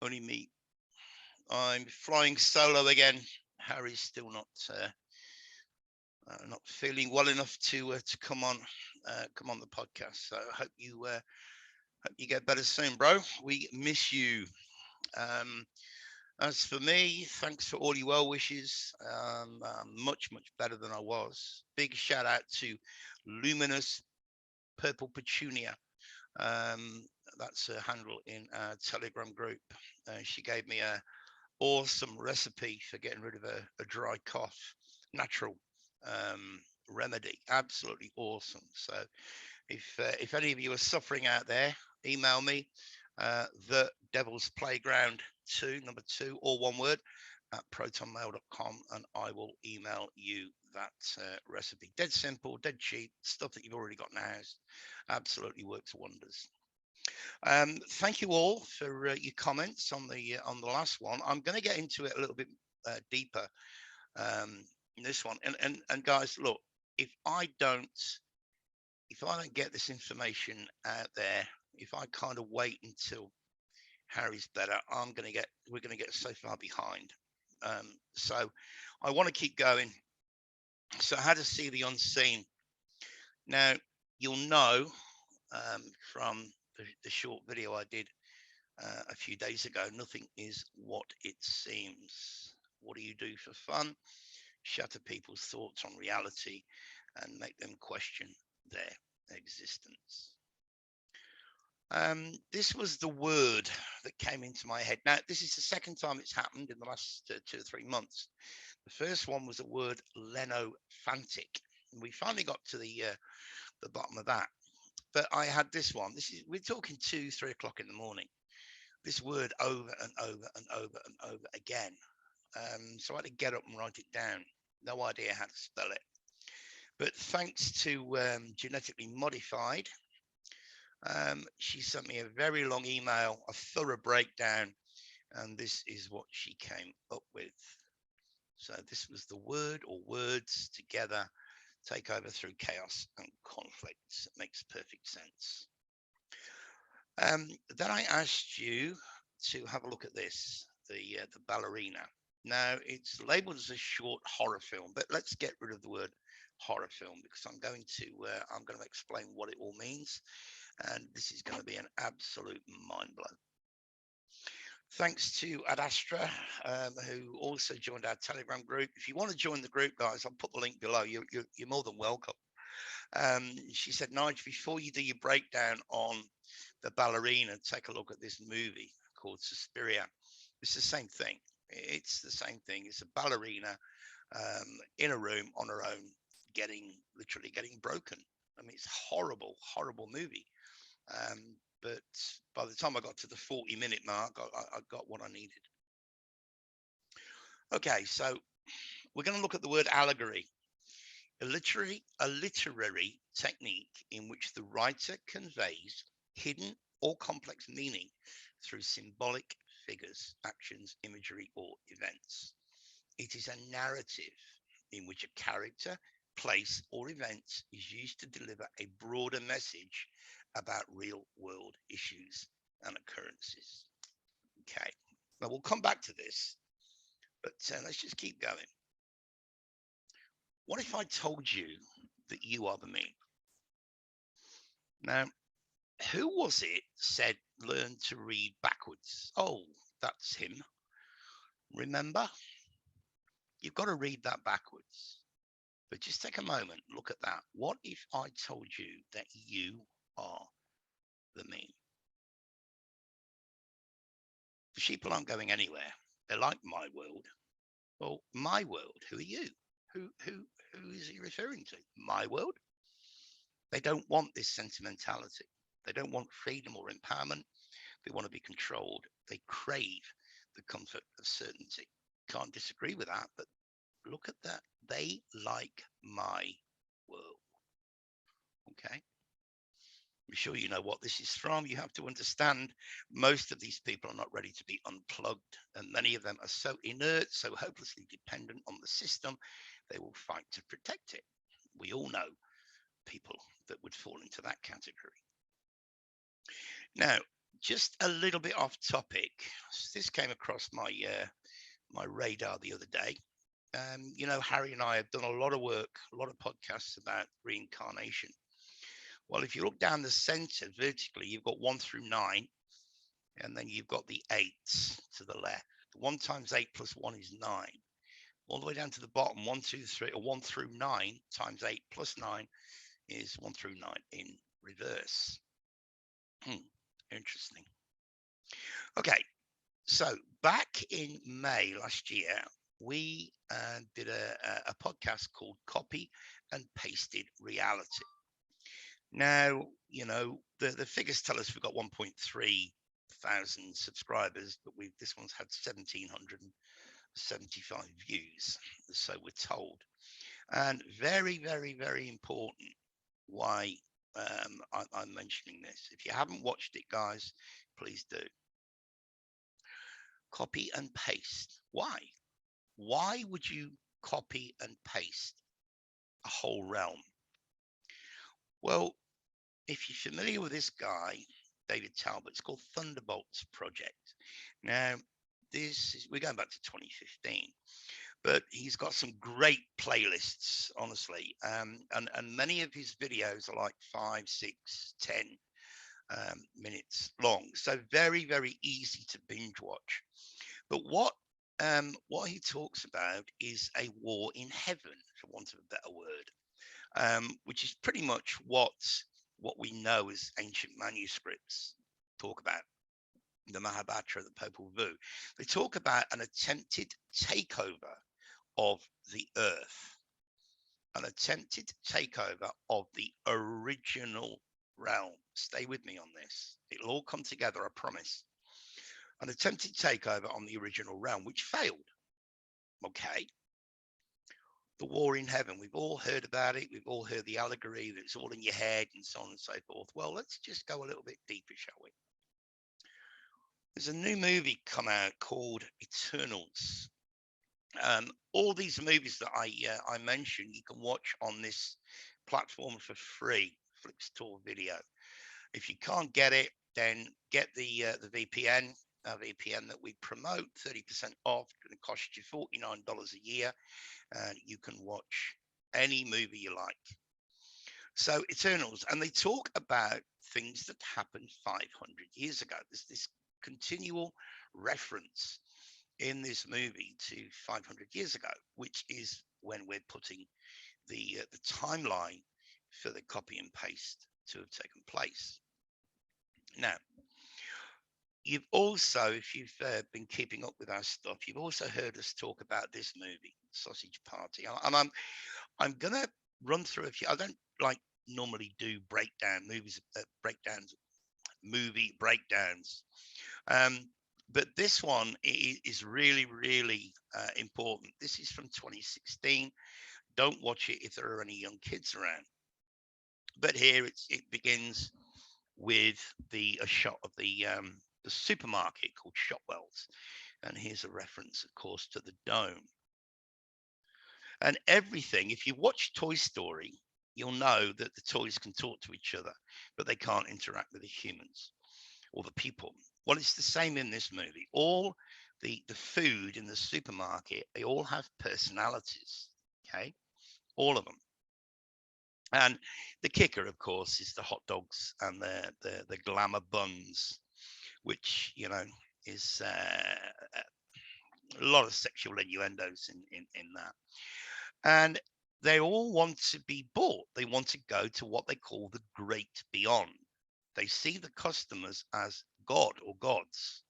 Only me. I'm flying solo again. Harry's still not feeling well enough to come on the podcast. So I hope you get better soon, bro. We miss you. Um, as for me, thanks for all your well wishes. Much better than I was. Big shout out to Luminous Purple Petunia. Um, that's her handle in our Telegram group. She gave me a awesome recipe for getting rid of a dry cough, natural remedy, absolutely awesome. So if any of you are suffering out there, email me, the devil's playground 2 number 2 or one word at protonmail.com, and I will email you that recipe. Dead simple, dead cheap stuff that you've already got in the house. Absolutely works wonders. Thank you all for your comments on the last one. I'm going to get into it a little bit deeper in this one. And guys, look, if I don't get this information out there, if I kind of wait until Harry's better, we're going to get so far behind. So I want to keep going. So how to see the unseen. Now you'll know from the short video I did a few days ago, nothing is what it seems. What do you do for fun? Shatter people's thoughts on reality and make them question their existence. This was the word that came into my head. Now, this is the second time it's happened in the last 2 or 3 months. The first one was the word lenophantic. And we finally got to the bottom of that. But I had this one. We're talking 2, 3 o'clock in the morning. This word over and over and over and over again. So I had to get up and write it down. No idea how to spell it. But thanks to Genetically Modified, she sent me a very long email, a thorough breakdown, and this is what she came up with. So this was the word or words together take over through chaos and conflict. It makes perfect sense. Then I asked you to have a look at this, the ballerina. Now it's labeled as a short horror film, but let's get rid of the word horror film because I'm going to explain what it all means, and this is going to be an absolute mind blow. Thanks to Ad Astra, who also joined our Telegram group. If you want to join the group, guys, I'll put the link below. You're more than welcome. She said, Nigel, before you do your breakdown on the ballerina, take a look at this movie called Suspiria. It's the same thing. It's the same thing. It's a ballerina in a room on her own, literally getting broken. I mean, it's a horrible, horrible movie. But by the time I got to the 40-minute mark, I got what I needed. Okay, so we're going to look at the word allegory. A literary technique in which the writer conveys hidden or complex meaning through symbolic figures, actions, imagery, or events. It is a narrative in which a character, place, or event is used to deliver a broader message about real-world issues and occurrences. Okay, now we'll come back to this, but let's just keep going. What if I told you that you are the me? Now, who was it said learn to read backwards? Oh, that's him. Remember? You've got to read that backwards. But just take a moment, look at that. What if I told you that you are the me? The sheeple aren't going anywhere. They're like my world. Well, my world, who are you? Who is he referring to? My world? They don't want this sentimentality. They don't want freedom or empowerment. They want to be controlled. They crave the comfort of certainty. Can't disagree with that, but look at that. They like my world. Okay. I'm sure you know what this is from. You have to understand most of these people are not ready to be unplugged, and many of them are so inert, so hopelessly dependent on the system, they will fight to protect it. We all know people that would fall into that category. Now, just a little bit off topic. This came across my radar the other day. Harry and I have done a lot of work, a lot of podcasts about reincarnation. Well, if you look down the center vertically, you've got 1 through 9, and then you've got the eights to the left. 1 times 8 plus 1 is 9. All the way down to the bottom, 1, 2, 3, or 1 through 9 times 8 plus 9 is 1 through 9 in reverse. Interesting. Okay, so back in May last year, we did a podcast called Copy and Pasted Reality. Now, the figures tell us we've got 1.3 thousand subscribers, but this one's had 1,775 views, so we're told. And very, very, very important why I'm mentioning this. If you haven't watched it, guys, please do. Copy and paste. Why? Why would you copy and paste a whole realm? Well, if you're familiar with this guy, David Talbot, it's called Thunderbolts Project. Now, we're going back to 2015, but he's got some great playlists, honestly. And many of his videos are like 5, 6, 10 minutes long. So very, very easy to binge watch. But what he talks about is a war in heaven, for want of a better word, which is pretty much what we know as ancient manuscripts talk about. The Mahabharata, the Popol Vuh. They talk about an attempted takeover of the earth, an attempted takeover of the original realm. Stay with me on this. It'll all come together, I promise. An attempted takeover on the original realm, which failed. Okay. The war in heaven, we've all heard about it. We've all heard the allegory that it's all in your head and so on and so forth. Well, let's just go a little bit deeper, shall we? There's a new movie come out called Eternals. All these movies that I mentioned, you can watch on this platform for free, Flipstore Video. If you can't get it, then get the VPN. VPN that we promote, 30% off. It's going to cost you $49 a year, and you can watch any movie you like. So Eternals, and they talk about things that happened 500 years ago. There's this continual reference in this movie to 500 years ago, which is when we're putting the timeline for the copy and paste to have taken place. Now, you've also, if you've been keeping up with our stuff, you've also heard us talk about this movie, Sausage Party. And I'm gonna run through a few. I don't normally do movie breakdowns. But this one is really, really important. This is from 2016. Don't watch it if there are any young kids around. But here it begins with a shot of the supermarket called Shopwell's, and here's a reference, of course, to the dome. And everything, if you watch Toy Story, you'll know that the toys can talk to each other, but they can't interact with the humans or the people. Well, it's the same in this movie. All the food in the supermarket, they all have personalities, okay? All of them. And the kicker, of course, is the hot dogs and the glamour buns, which, is a lot of sexual innuendos in that. And they all want to be bought. They want to go to what they call the great beyond. They see the customers as God or gods.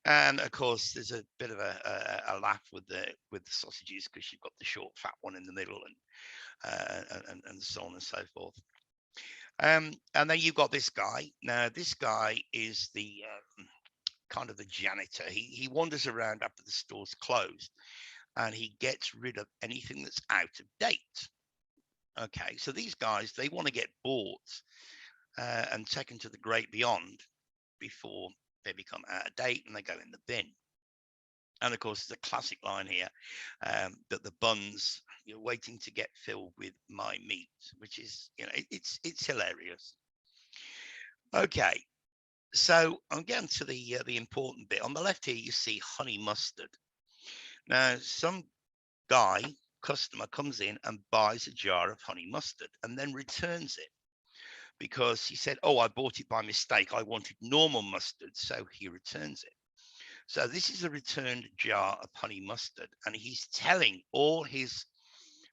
And of course, there's a bit of a laugh with the sausages, because you've got the short, fat one in the middle, and so on and so forth. And then you've got this guy. Now, this guy is the kind of the janitor. He wanders around after the store's closed, and he gets rid of anything that's out of date. Okay, so these guys, they want to get bought and taken to the great beyond before they become out of date and they go in the bin. And of course, there's a classic line here that the buns, you're waiting to get filled with my meat, which is, it's hilarious. Okay, So I'm getting to the important bit. On the left here, you see honey mustard. Now, some guy, customer, comes in and buys a jar of honey mustard and then returns it because he said, "Oh, I bought it by mistake. I wanted normal mustard," so he returns it. So this is a returned jar of honey mustard, and he's telling all his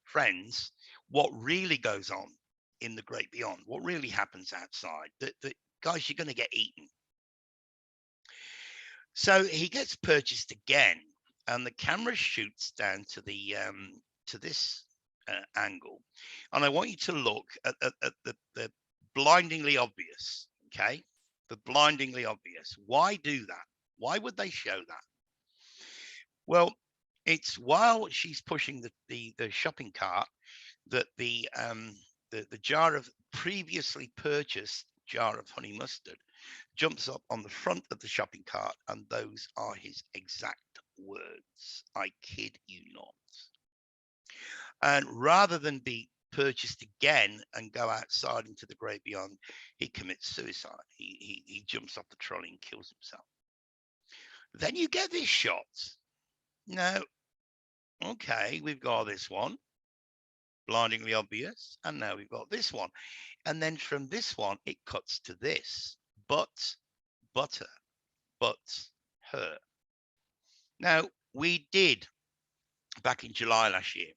friends what really goes on in the great beyond, what really happens outside. That guys, you're going to get eaten. So he gets purchased again, and the camera shoots down to this angle, and I want you to look at the blindingly obvious. Okay, the blindingly obvious. Why do that? Why would they show that? Well, it's while she's pushing the shopping cart that the jar of previously purchased jar of honey mustard jumps up on the front of the shopping cart, and those are his exact words. I kid you not. And rather than be purchased again and go outside into the great beyond, he commits suicide. He jumps off the trolley and kills himself. Then you get this shot. Now, okay, we've got this one, blindingly obvious, and now we've got this one. And then from this one, it cuts to this, butter, but her. Now, we did back in July last year,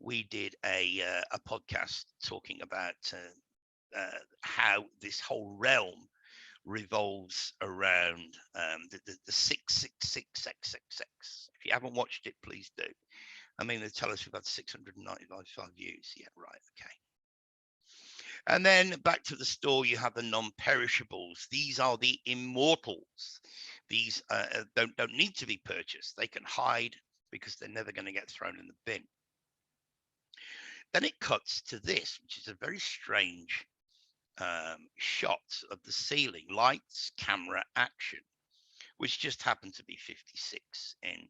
we did a podcast talking about how this whole realm revolves around the 666. If you haven't watched it, please do. I mean, they tell us we've had 695 views. Yeah, right. Okay. And then back to the store, you have the non-perishables. These are the immortals. These don't need to be purchased. They can hide because they're never going to get thrown in the bin. Then it cuts to this, which is a very strange shot of the ceiling, lights, camera, action, which just happened to be 56 in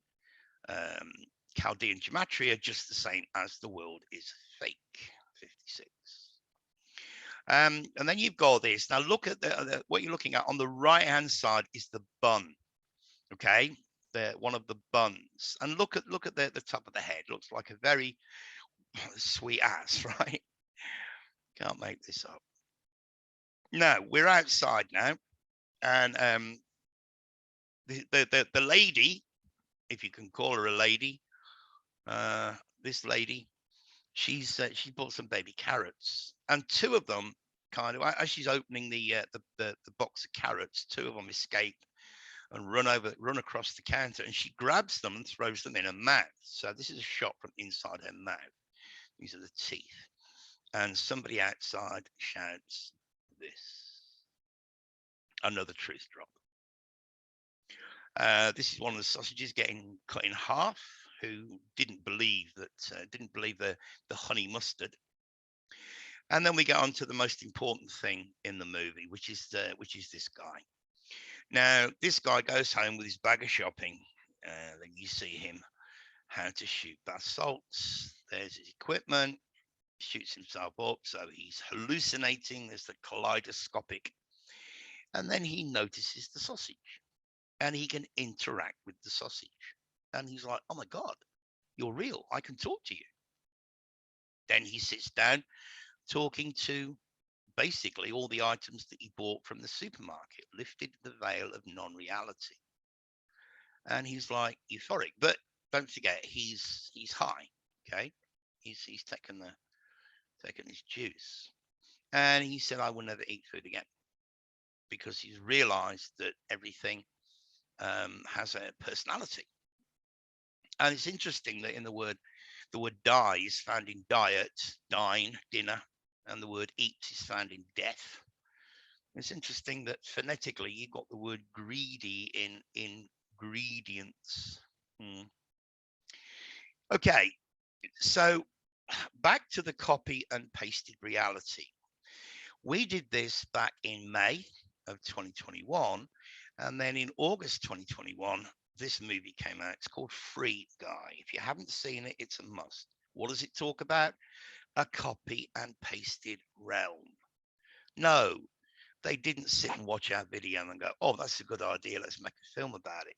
Chaldean gematria, just the same as the world is fake, 56. And then you've got this. Now look at what you're looking at on the right-hand side is the bun. Okay, one of the buns, and look at the top of the head. Looks like a very sweet ass, right? Can't make this up. No, we're outside now, and the lady, if you can call her a lady, this lady, she bought some baby carrots, and two of them kind of as she's opening the box of carrots, two of them escape and run across the counter, and she grabs them and throws them in her mouth. So this is a shot from inside her mouth. These are the teeth, and somebody outside shouts this. Another truth drop. This is one of the sausages getting cut in half. Who didn't believe the honey mustard. And then we get on to the most important thing in the movie, which is this guy. Now, this guy goes home with his bag of shopping. Then you see him how to shoot bath salts. There's his equipment. Shoots himself up, so he's hallucinating. There's the kaleidoscopic, and then he notices the sausage, and he can interact with the sausage, and he's like, "Oh my god, you're real! I can talk to you." Then he sits down talking to basically all the items that he bought from the supermarket, lifted the veil of non-reality, and he's like euphoric. But don't forget, he's high. Okay, he's taken his juice, and he said, "I will never eat food again," because he's realized that everything has a personality. And it's interesting that in the word die is found in diet, dine, dinner, and the word eat is found in death. It's interesting that phonetically you got the word greedy in ingredients. Okay, so back to the copy and pasted reality. We did this back in May of 2021, and then in August 2021, this movie came out. It's called Free Guy. If you haven't seen it, it's a must. What does it talk about? A copy and pasted realm. No, They didn't sit and watch our video and go, oh, that's a good idea, let's make a film about it.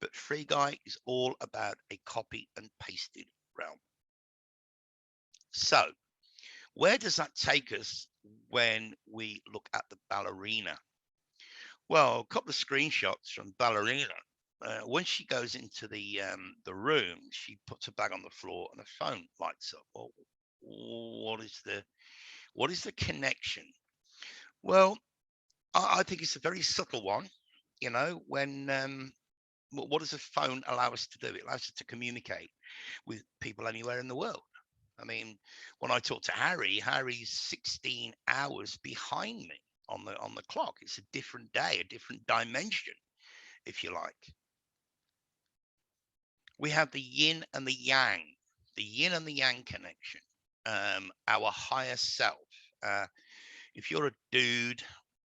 But Free Guy is all about a copy and pasted realm. So where does that take us when we look at the ballerina? Well, a couple of screenshots from ballerina. When she goes into the room, she puts a bag on the floor and a phone lights up. Well, what is the connection? Well, I think it's a very subtle one. You know, when what does a phone allow us to do? It allows us to communicate with people anywhere in the world. I mean, when I talk to Harry, Harry's 16 hours behind me on the clock. It's a different day, a different dimension, if you like. We have the yin and the yang, the yin and the yang connection. Our higher self. If you're a dude,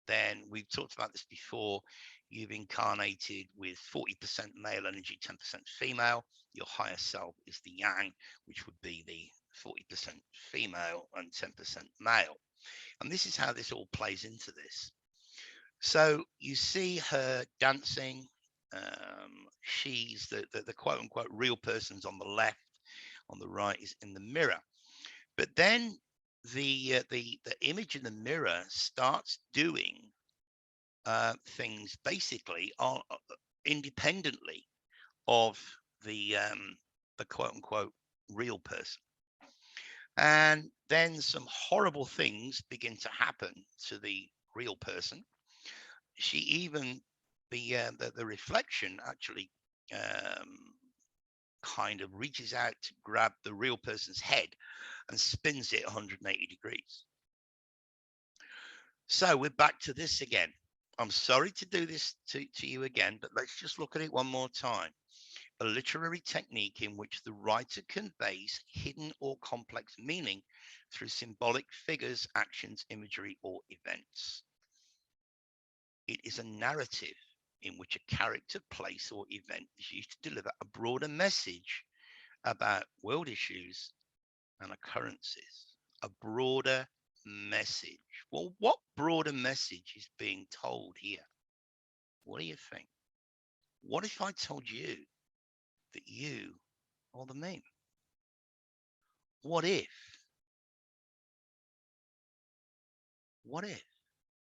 then we've talked about this before. You've incarnated with 40% male energy, 10% female. Your higher self is the yang, which would be the 40% female and 10% male. And this is how this all plays into this. So you see her dancing. She's the quote unquote real person's on the left, on the right is in the mirror. But then the image in the mirror starts doing things basically independently of the quote unquote real person. And then some horrible things begin to happen to the real person. She even the reflection actually kind of reaches out to grab the real person's head and spins it 180 degrees. So we're back to this again. I'm sorry to do this to you again, but let's just look at it one more time. A literary technique in which the writer conveys hidden or complex meaning through symbolic figures, actions, imagery, or events. It is a narrative in which a character, place, or event is used to deliver a broader message about world issues and occurrences. A broader message. Well, what broader message is being told here? What do you think? What if I told you that you are the meme? What if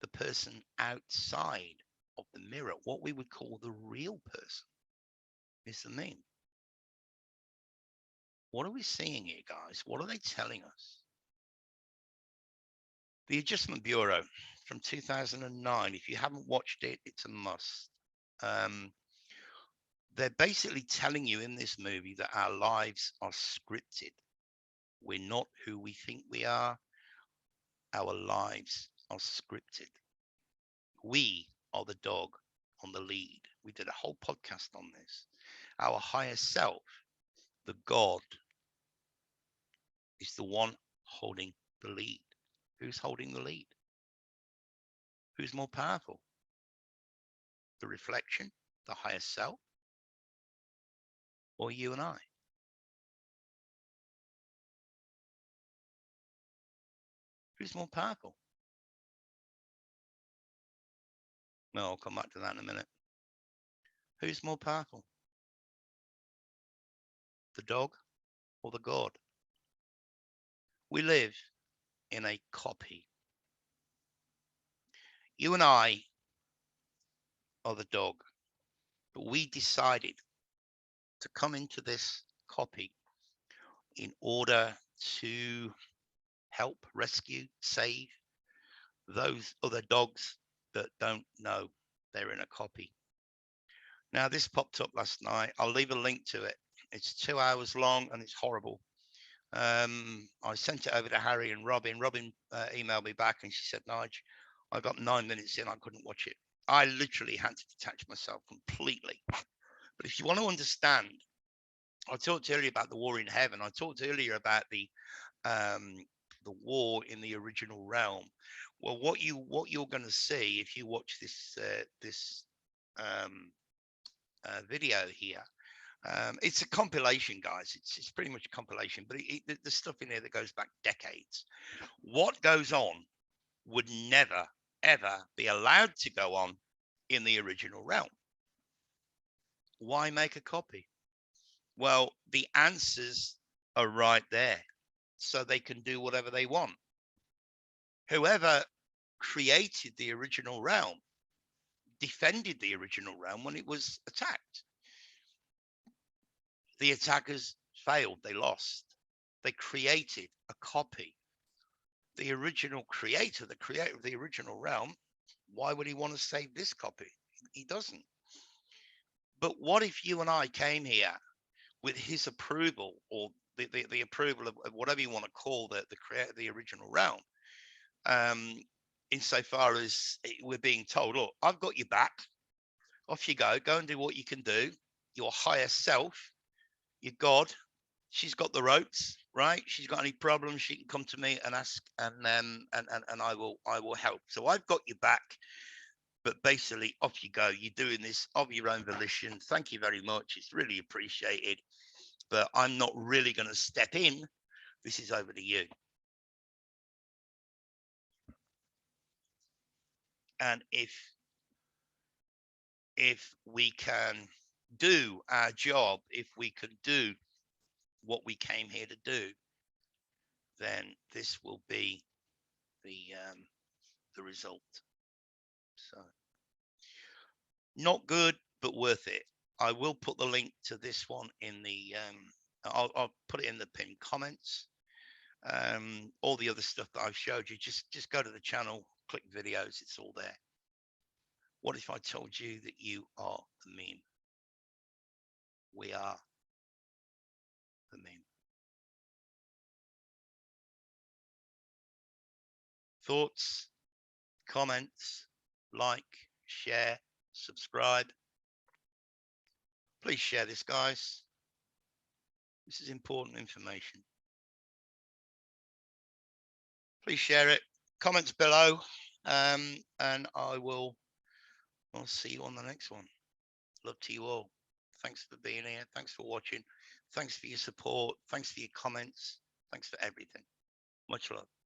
the person outside of the mirror, what we would call the real person, is the meme? What are we seeing here, guys? What are they telling us? The Adjustment Bureau from 2009. If you haven't watched it, it's a must. They're basically telling you in this movie that our lives are scripted. We're not who we think we are. Our lives are scripted. We are the dog on the lead. We did a whole podcast on this. Our higher self, the God, is the one holding the lead. Who's holding the lead? Who's more powerful? The reflection, the higher self, or you and I? Who's more powerful? No, I'll come back to that in a minute. Who's more powerful? The dog or the God? We live in a copy. You and I are the dog, but we decided to come into this copy in order to help, rescue, save those other dogs that don't know they're in a copy. Now, this popped up last night. I'll leave a link to it. It's 2 hours long and it's horrible. I sent it over to Harry and Robin. Robin emailed me back and she said, Nige, I got 9 minutes in, I couldn't watch it. I literally had to detach myself completely. But if you want to understand, I talked earlier about the war in heaven. I talked earlier about the war in the original realm. Well, what you're going to see if you watch this video here, it's a compilation, guys. It's pretty much a compilation, but there's stuff in there that goes back decades. What goes on would never ever be allowed to go on in the original realm? Why make a copy? Well, the answers are right there, so they can do whatever they want. Whoever created the original realm defended the original realm when it was attacked. The attackers failed, they lost. They created a copy. The original creator, the creator of the original realm, why would he want to save this copy? He doesn't. But what if you and I came here with his approval, or the approval of whatever you want to call the creator of the original realm, insofar as we're being told, look, I've got your back. Off you go and do what you can do. Your higher self, your God, she's got the ropes, right? She's got any problems, she can come to me and ask, and I will help. So I've got your back, but basically off you go. You're doing this of your own volition. Thank you very much. It's really appreciated, but I'm not really going to step in. This is over to you. And if we can do our job, if we can do what we came here to do, then this will be the result. So not good, but worth it. I will put the link to this one in the I'll put it in the pinned comments. All the other stuff that I've showed you, just go to the channel, click videos, it's all there. What if I told you that you are the meme? We are the meme. Thoughts, comments, like, share, subscribe. Please share this, guys. This is important information. Please share it. Comments below, and I'll see you on the next one. Love to you all. Thanks for being here. Thanks for watching. Thanks for your support. Thanks for your comments. Thanks for everything. Much love.